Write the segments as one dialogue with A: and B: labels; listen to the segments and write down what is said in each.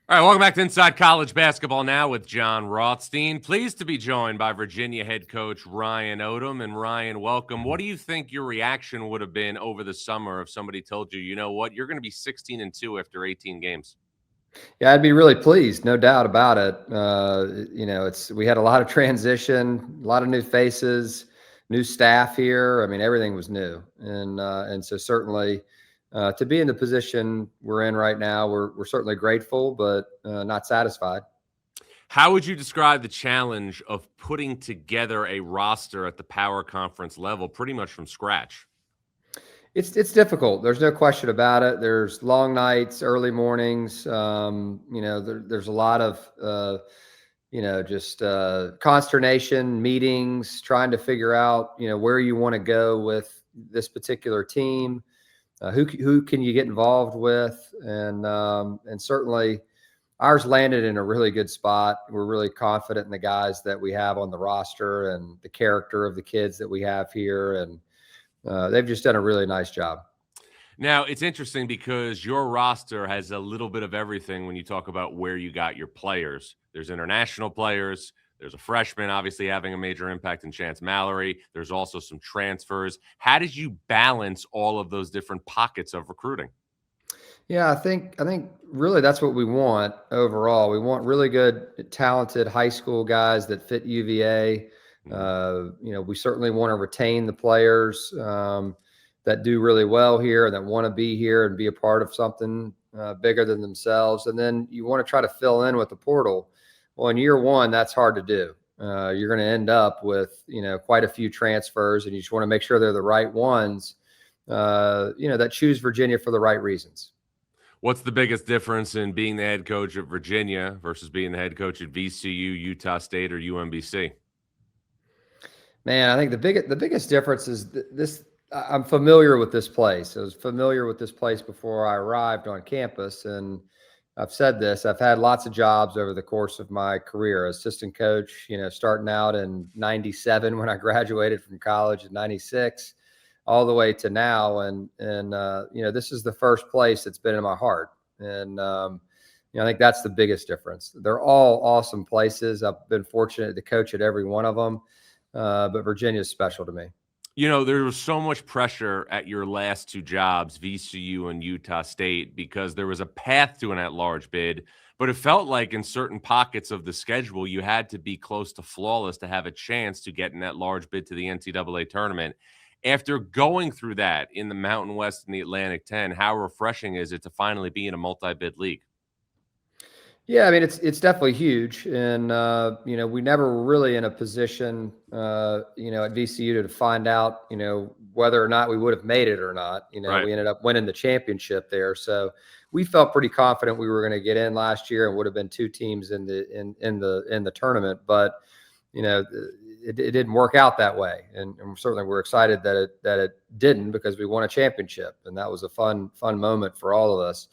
A: All right, welcome back to Inside College Basketball Now with Jon Rothstein. Pleased to be joined by Virginia head coach Ryan Odom. And Ryan, welcome. What do you think your reaction would have been over the summer if somebody told you, you know what, you're going to be 16-2 after 18 games?
B: Yeah, I'd be really pleased, no doubt about it. We had a lot of transition, a lot of new faces, new staff here. I mean, everything was new, and so certainly to be in the position we're in right now, we're certainly grateful, but not satisfied.
A: How would you describe the challenge of putting together a roster at the power conference level pretty much from scratch?
B: It's difficult. There's no question about it. There's long nights, early mornings. There's a lot of just consternation, meetings, trying to figure out where you want to go with this particular team. Who can you get involved with, and certainly ours landed in a really good spot. We're really confident in the guys that we have on the roster and the character of the kids that we have here, and they've just done a really nice job.
A: Now, it's interesting because your roster has a little bit of everything when you talk about where you got your players. There's international players. There's a freshman, obviously having a major impact in Chance Mallory. There's also some transfers. How did you balance all of those different pockets of recruiting?
B: Yeah, I think really that's what we want overall. We want really good, talented high school guys that fit UVA. We certainly want to retain the players that do really well here and that want to be here and be a part of something bigger than themselves. And then you want to try to fill in with the portal. Well, in year one, that's hard to do. You're going to end up with quite a few transfers, and you just want to make sure they're the right ones. That choose Virginia for the right reasons.
A: What's the biggest difference in being the head coach at Virginia versus being the head coach at VCU, Utah State, or UMBC?
B: Man, I think the biggest difference is this. I'm familiar with this place. I was familiar with this place before I arrived on campus, and I've said this. I've had lots of jobs over the course of my career. Assistant coach, starting out in '97 when I graduated from college in '96, all the way to now, and this is the first place that's been in my heart, and I think that's the biggest difference. They're all awesome places. I've been fortunate to coach at every one of them. But Virginia is special to me.
A: There was so much pressure at your last two jobs, VCU and Utah State, because there was a path to an at-large bid, but it felt like in certain pockets of the schedule, you had to be close to flawless to have a chance to get an at-large bid to the NCAA tournament. After going through that in the Mountain West and the Atlantic 10, how refreshing is it to finally be in a multi-bid league?
B: Yeah, I mean it's definitely huge, and we never were really in a position, at VCU to find out, whether or not we would have made it or not.
A: Right.
B: We ended up winning the championship there, so we felt pretty confident we were going to get in last year and would have been two teams in the tournament. But it didn't work out that way, and certainly we're excited that it didn't, because we won a championship, and that was a fun moment for all of us.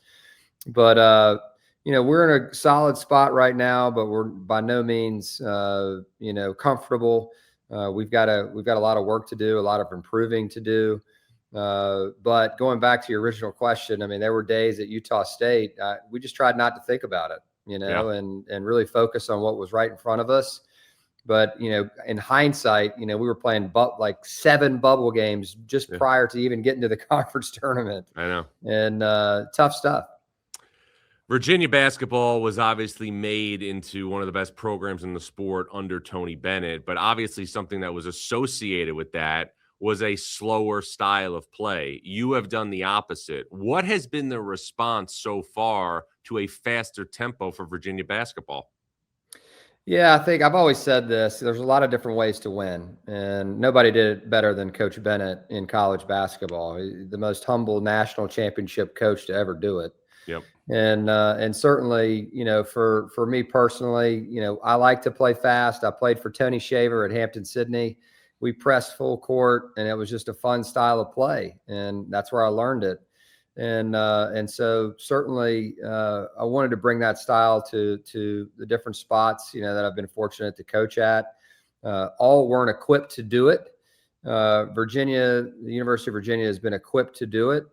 B: But we're in a solid spot right now, but we're by no means, comfortable. We've got a lot of work to do, a lot of improving to do. But going back to your original question, I mean, there were days at Utah State, we just tried not to think about it,
A: Yeah.
B: and really focus on what was right in front of us. But, in hindsight, we were playing like 7 bubble games just prior to even getting to the conference tournament.
A: I know.
B: And tough stuff.
A: Virginia basketball was obviously made into one of the best programs in the sport under Tony Bennett, but obviously something that was associated with that was a slower style of play. You have done the opposite. What has been the response so far to a faster tempo for Virginia basketball?
B: Yeah, I think I've always said this. There's a lot of different ways to win, and nobody did it better than Coach Bennett in college basketball. The most humble national championship coach to ever do it.
A: Yep.
B: And certainly, for me personally, I like to play fast. I played for Tony Shaver at Hampton Sydney. We pressed full court, and it was just a fun style of play, and that's where I learned it. And so certainly, I wanted to bring that style to the different spots, that I've been fortunate to coach at. All weren't equipped to do it. The University of Virginia has been equipped to do it.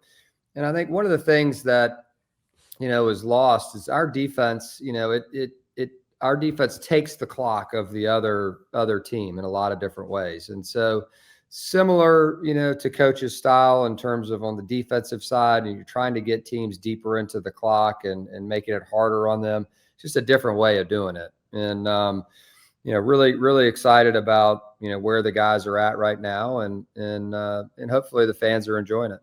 B: And I think one of the things that is lost is our defense. Our defense takes the clock of the other team in a lot of different ways. And so similar, to coach's style in terms of on the defensive side, and you're trying to get teams deeper into the clock and making it harder on them. It's just a different way of doing it. And, really, really excited about, where the guys are at right now, and hopefully the fans are enjoying it.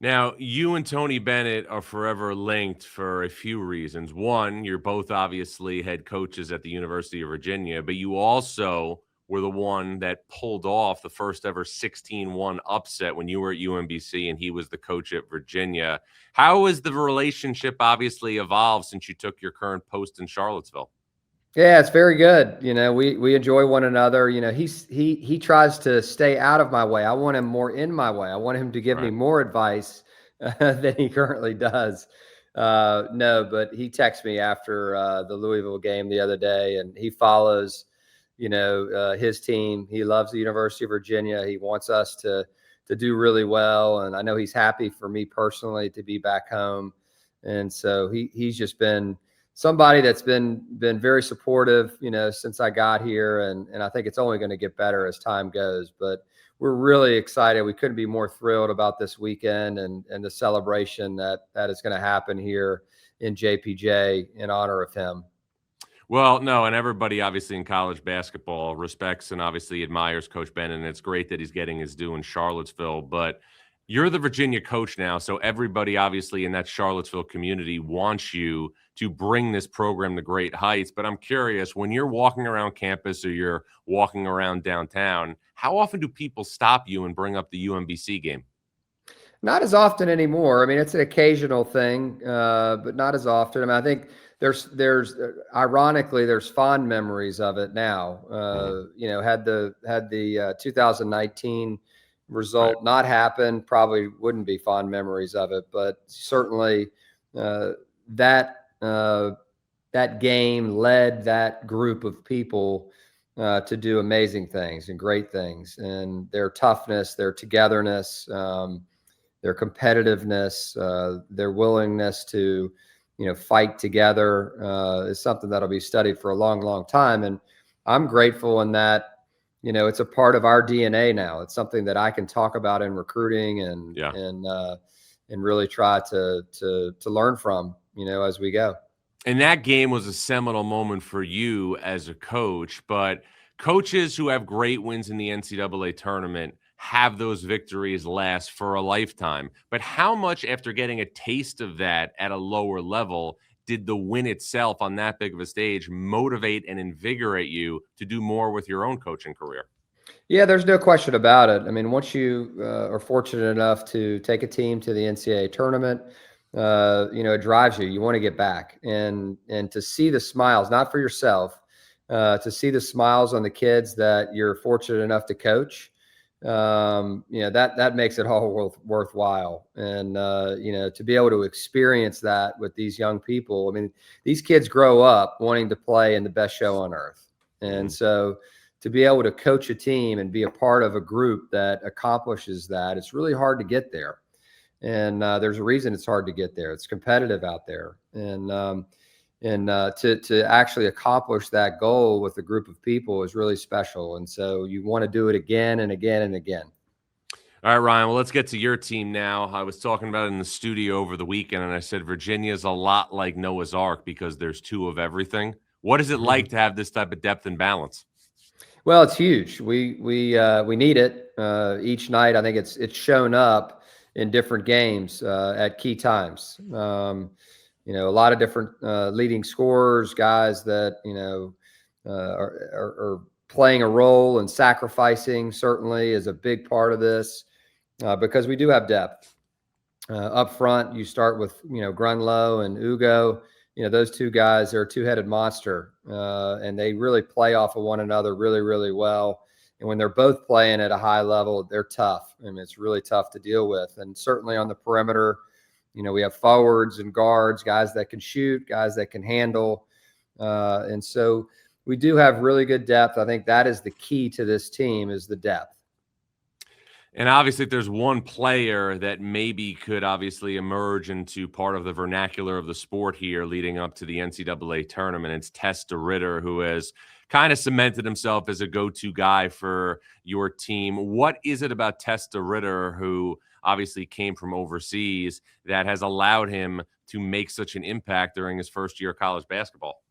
A: Now, you and Tony Bennett are forever linked for a few reasons. One, you're both obviously head coaches at the University of Virginia, but you also were the one that pulled off the first ever 16-1 upset when you were at UMBC and he was the coach at Virginia. How has the relationship obviously evolved since you took your current post in Charlottesville?
B: Yeah, it's very good. We enjoy one another. He tries to stay out of my way. I want him more in my way. I want him to give me more advice than he currently does. No, but he texted me after the Louisville game the other day, and he follows, his team. He loves the University of Virginia. He wants us to do really well, and I know he's happy for me personally to be back home. And so he's just been somebody that's been very supportive, since I got here. And I think it's only going to get better as time goes, but we're really excited. We couldn't be more thrilled about this weekend and the celebration that is going to happen here in JPJ in honor of him.
A: Well, no, and everybody obviously in college basketball respects and obviously admires Coach Bennett, and it's great that he's getting his due in Charlottesville. But you're the Virginia coach now, so everybody obviously in that Charlottesville community wants you to bring this program to great heights. But I'm curious, when you're walking around campus or you're walking around downtown, how often do people stop you and bring up the UMBC game?
B: Not as often anymore. I mean, it's an occasional thing, but not as often. I mean, I think there's ironically, there's fond memories of it now. Had the 2019 result not happened, probably wouldn't be fond memories of it, but certainly that game led that group of people to do amazing things and great things, and their toughness, their togetherness, their competitiveness, their willingness to fight together is something that'll be studied for a long, long time. And I'm grateful in that, it's a part of our DNA now. It's something that I can talk about in recruiting and really try to learn from, as we go.
A: And that game was a seminal moment for you as a coach, but coaches who have great wins in the NCAA tournament have those victories last for a lifetime. But how much, after getting a taste of that at a lower level, did the win itself on that big of a stage motivate and invigorate you to do more with your own coaching career?
B: Yeah, there's no question about it. I mean, once you are fortunate enough to take a team to the NCAA tournament, it drives you. You want to get back and to see the smiles, not for yourself, to see the smiles on the kids that you're fortunate enough to coach. That makes it all worthwhile. And, to be able to experience that with these young people, I mean, these kids grow up wanting to play in the best show on earth. And so to be able to coach a team and be a part of a group that accomplishes that, it's really hard to get there. And there's a reason it's hard to get there. It's competitive out there. And to actually accomplish that goal with a group of people is really special. And so you want to do it again and again and again.
A: All right, Ryan, well, let's get to your team now. I was talking about it in the studio over the weekend, and I said Virginia's a lot like Noah's Ark because there's two of everything. What is it like to have this type of depth and balance?
B: Well, it's huge. We need it each night. I think it's shown up in different games at key times. A lot of different leading scorers, guys that are playing a role and sacrificing certainly is a big part of this because we do have depth up front. You start with Grunlow and Ugo. Those two guys are a two-headed monster, and they really play off of one another really, really well. And when they're both playing at a high level, they're tough. I mean, it's really tough to deal with. And certainly on the perimeter, we have forwards and guards, guys that can shoot, guys that can handle. And so we do have really good depth. I think that is the key to this team is the depth.
A: And obviously, if there's one player that maybe could obviously emerge into part of the vernacular of the sport here leading up to the NCAA tournament, it's Thijs De Ridder, who has kind of cemented himself as a go-to guy for your team. What is it about Thijs De Ridder, who obviously came from overseas, that has allowed him to make such an impact during his first year of college basketball?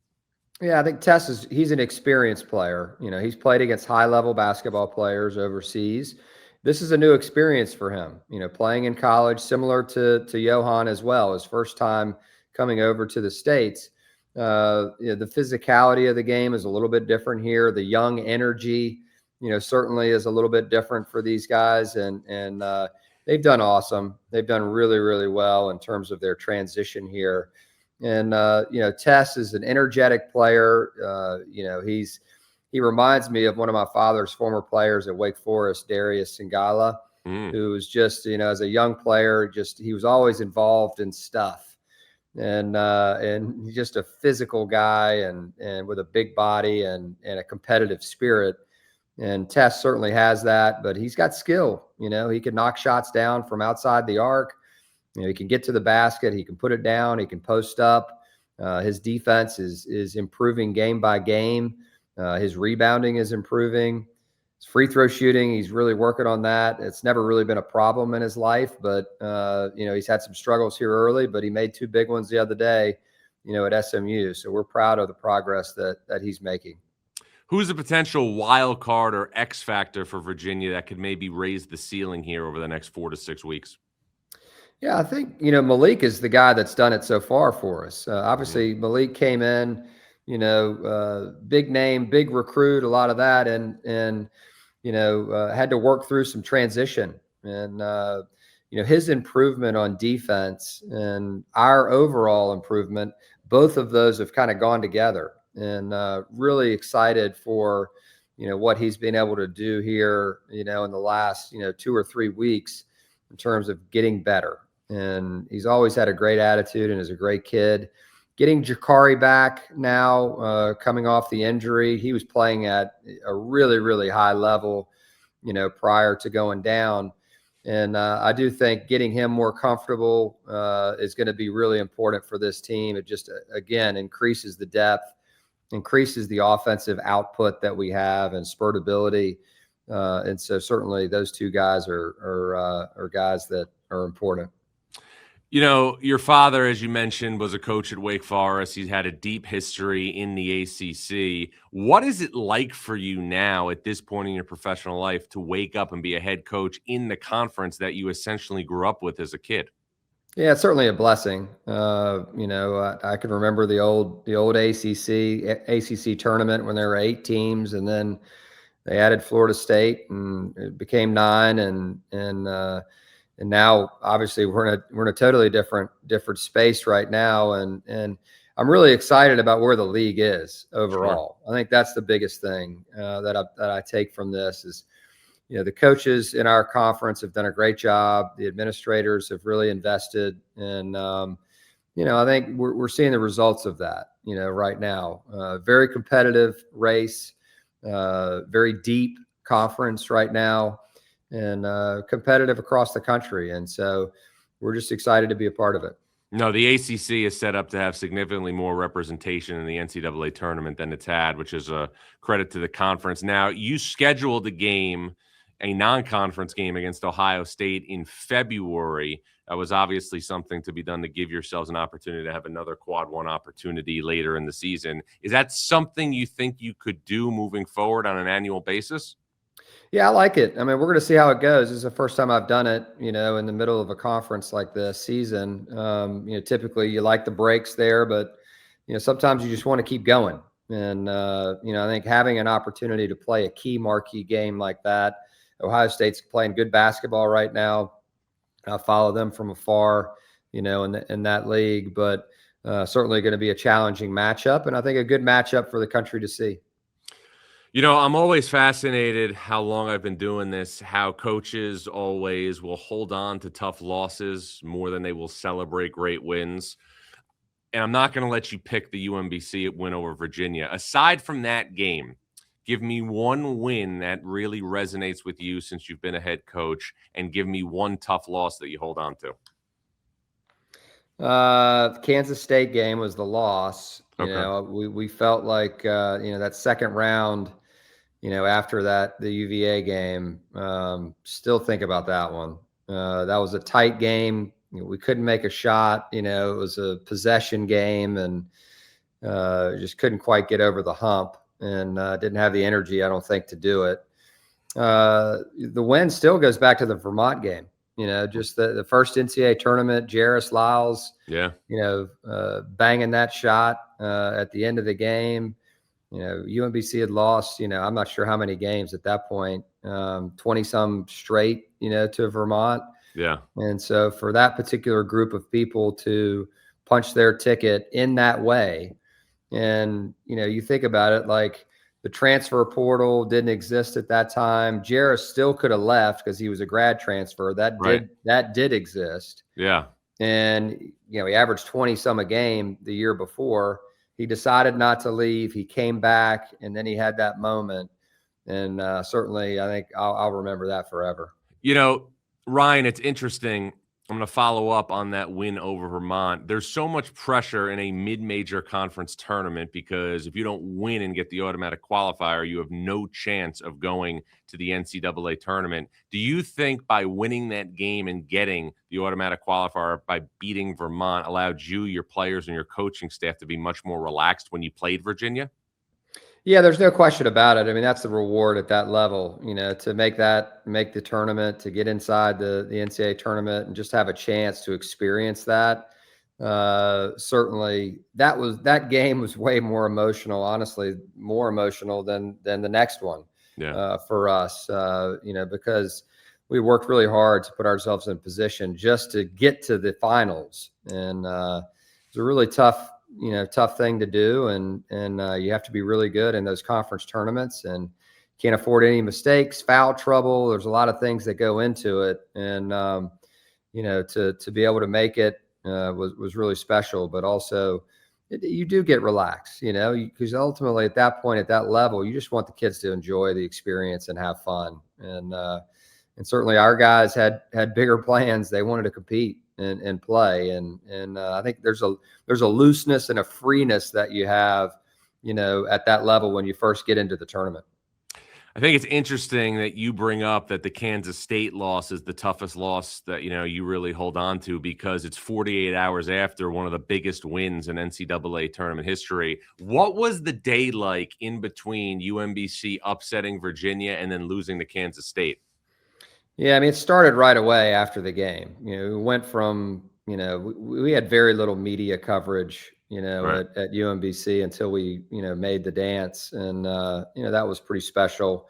B: Yeah, I think he's an experienced player. He's played against high-level basketball players overseas. This is a new experience for him, playing in college, similar to Johan as well, his first time coming over to the States. The physicality of the game is a little bit different here. The young energy, certainly is a little bit different for these guys. And they've done awesome. They've done really, really well in terms of their transition here. And, Tess is an energetic player. He reminds me of one of my father's former players at Wake Forest, Darius Singala, who was just, as a young player, he was always involved in stuff. And he's just a physical guy and with a big body and a competitive spirit. And Tess certainly has that, but he's got skill. He can knock shots down from outside the arc. He can get to the basket. He can put it down. He can post up. His defense is improving game by game. His rebounding is improving. His free throw shooting, he's really working on that. It's never really been a problem in his life, but he's had some struggles here early, but he made 2 big ones the other day, at SMU. So we're proud of the progress that he's making.
A: Who's a potential wild card or X factor for Virginia that could maybe raise the ceiling here over the next 4 to 6 weeks?
B: Yeah, I think, Malik is the guy that's done it so far for us. Obviously, Malik came in, big name, big recruit, a lot of that, and had to work through some transition. And, his improvement on defense and our overall improvement, both of those have kind of gone together. And really excited for, what he's been able to do here, in the last, 2 or 3 weeks in terms of getting better. And he's always had a great attitude and is a great kid. Getting Jakari back now, coming off the injury, he was playing at a really, really high level, prior to going down. And I do think getting him more comfortable is going to be really important for this team. It just, again, increases the depth, increases the offensive output that we have and spurtability. And so certainly those 2 guys are guys that are important.
A: Your father, as you mentioned, was a coach at Wake Forest. He's had a deep history in the ACC. What is it like for you now at this point in your professional life to wake up and be a head coach in the conference that you essentially grew up with as a kid?
B: Yeah, it's certainly a blessing. I can remember the old ACC tournament when there were 8 teams, and then they added Florida State, and it became 9, and now obviously we're in a totally different space right now, and I'm really excited about where the league is overall. Sure. I think that's the biggest thing that I take from this is, the coaches in our conference have done a great job. The administrators have really invested, and I think we're seeing the results of that. Right now, very competitive race, very deep conference right now, and competitive across the country. And so we're just excited to be a part of it.
A: No, the ACC is set up to have significantly more representation in the NCAA tournament than it's had, which is a credit to the conference. Now, you scheduled a non-conference game against Ohio State in February. That was obviously something to be done to give yourselves an opportunity to have another quad 1 opportunity later in the season. Is that something you think you could do moving forward on an annual basis?
B: Yeah, I like it. I mean, we're going to see how it goes. This is the first time I've done it, in the middle of a conference like this season. Typically you like the breaks there, but, sometimes you just want to keep going. And, I think having an opportunity to play a key marquee game like that, Ohio State's playing good basketball right now. I follow them from afar, in that league, but certainly going to be a challenging matchup, and I think a good matchup for the country to see.
A: I'm always fascinated how long I've been doing this, how coaches always will hold on to tough losses more than they will celebrate great wins. And I'm not going to let you pick the UMBC win over Virginia. Aside from that game, Give me one win that really resonates with you since you've been a head coach, and give me one tough loss that you hold on to.
B: The Kansas State game was the loss.
A: Okay.
B: We felt like that second round, after the UVA game, still think about that one. That was a tight game. We couldn't make a shot. It was a possession game, and just couldn't quite get over the hump, and didn't have the energy, I don't think, to do it. The win still goes back to the Vermont game. Just the first NCAA tournament, Jarris Lyles, banging that shot at the end of the game. UMBC had lost, I'm not sure how many games at that point, 20 some straight, to Vermont.
A: Yeah.
B: And so for that particular group of people to punch their ticket in that way, and, you think about it, like, the transfer portal didn't exist at that time. Jarris still could have left because he was a grad transfer. That did exist.
A: Yeah.
B: And, he averaged 20 some a game the year before. He decided not to leave. He came back, and then he had that moment. And certainly I think I'll remember that forever.
A: Ryan, it's interesting. I'm going to follow up on that win over Vermont. There's so much pressure in a mid-major conference tournament because if you don't win and get the automatic qualifier, you have no chance of going to the NCAA tournament. Do you think by winning that game and getting the automatic qualifier by beating Vermont allowed you, your players, and your coaching staff to be much more relaxed when you played Virginia?
B: Yeah, there's no question about it. I mean, that's the reward at that level, to make the tournament, to get inside the NCAA tournament and just have a chance to experience that. Certainly that game was way more emotional, honestly, more emotional than the next one.
A: Yeah.
B: For us, because we worked really hard to put ourselves in position just to get to the finals. And it's a really tough thing to do. And you have to be really good in those conference tournaments and can't afford any mistakes, foul trouble. There's a lot of things that go into it. And, to be able to make it was really special, but also you do get relaxed, because ultimately at that point, at that level, you just want the kids to enjoy the experience and have fun. And certainly our guys had bigger plans. They wanted to compete and play. And I think there's a looseness and a freeness that you have, at that level when you first get into the tournament.
A: I think it's interesting that you bring up that the Kansas State loss is the toughest loss that, you really hold on to because it's 48 hours after one of the biggest wins in NCAA tournament history. What was the day like in between UMBC upsetting Virginia and then losing to Kansas State?
B: Yeah, I mean, it started right away after the game. We went from, we had very little media coverage,
A: Right.
B: at UMBC until we, made the dance. And, that was pretty special.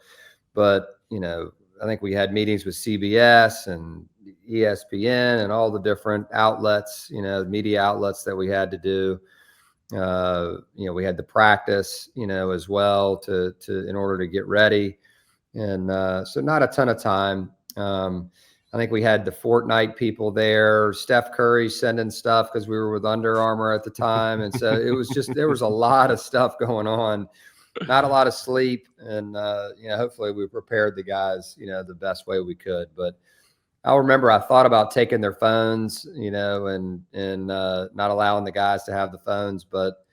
B: But, I think we had meetings with CBS and ESPN and all the different outlets, media outlets that we had to do. We had the practice, as well to in order to get ready. And so not a ton of time. I think we had the Fortnite people there, Steph Curry sending stuff because we were with Under Armour at the time. And so it was just, there was a lot of stuff going on, not a lot of sleep. And, hopefully we prepared the guys, the best way we could. But I'll remember I thought about taking their phones, and not allowing the guys to have the phones. But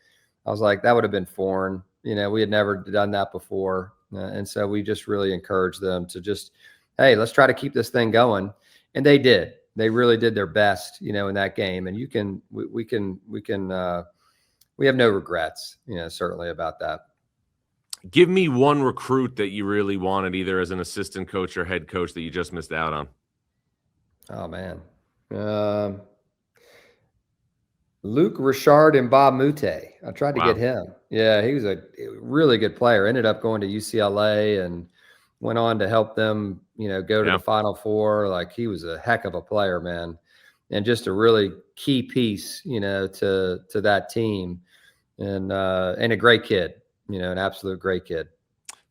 B: I was like, that would have been foreign. We had never done that before. And so we just really encouraged them to just, hey, let's try to keep this thing going. And they did. They really did their best, in that game. And we have no regrets, certainly about that.
A: Give me one recruit that you really wanted, either as an assistant coach or head coach, that you just missed out on.
B: Oh, man. Luke Richard and Bob Mute. I tried to get him. Yeah, he was a really good player. Ended up going to UCLA and went on to help them, go to the Final Four. Like, he was a heck of a player, man. And just a really key piece, to that team. And a great kid, an absolute great kid.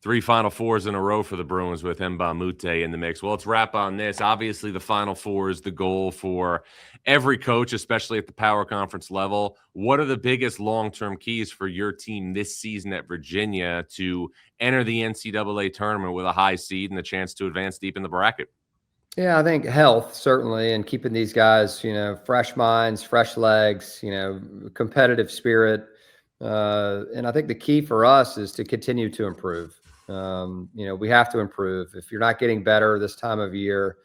A: 3 Final Fours in a row for the Bruins with Mbamute in the mix. Well, let's wrap on this. Obviously, the Final Four is the goal for every coach, especially at the power conference level. What are the biggest long-term keys for your team this season at Virginia to enter the NCAA tournament with a high seed and the chance to advance deep in the bracket?
B: Yeah, I think health, certainly, and keeping these guys, fresh minds, fresh legs, competitive spirit. And I think the key for us is to continue to improve. We have to improve. If you're not getting better this time of year,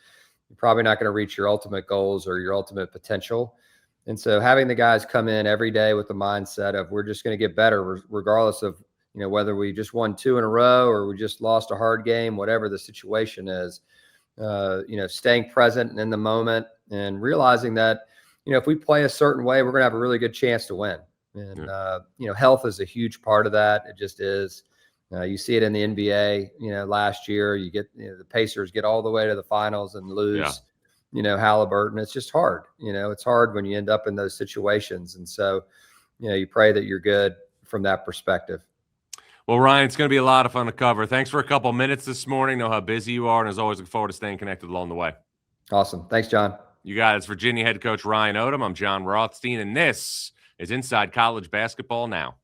B: you're probably not going to reach your ultimate goals or your ultimate potential. And so having the guys come in every day with the mindset of we're just going to get better, regardless of, whether we just won 2 in a row or we just lost a hard game, whatever the situation is, staying present and in the moment and realizing that, if we play a certain way, we're going to have a really good chance to win. And, health is a huge part of that. It just is. You see it in the NBA, last year, you get, the Pacers get all the way to the finals and lose, Halliburton. It's just hard. It's hard when you end up in those situations. And so, you pray that you're good from that perspective.
A: Well, Ryan, it's going to be a lot of fun to cover. Thanks for a couple minutes this morning. Know how busy you are, and as always, look forward to staying connected along the way.
B: Awesome. Thanks, John.
A: You got it. It's Virginia head coach Ryan Odom. I'm Jon Rothstein, and this is Inside College Basketball Now.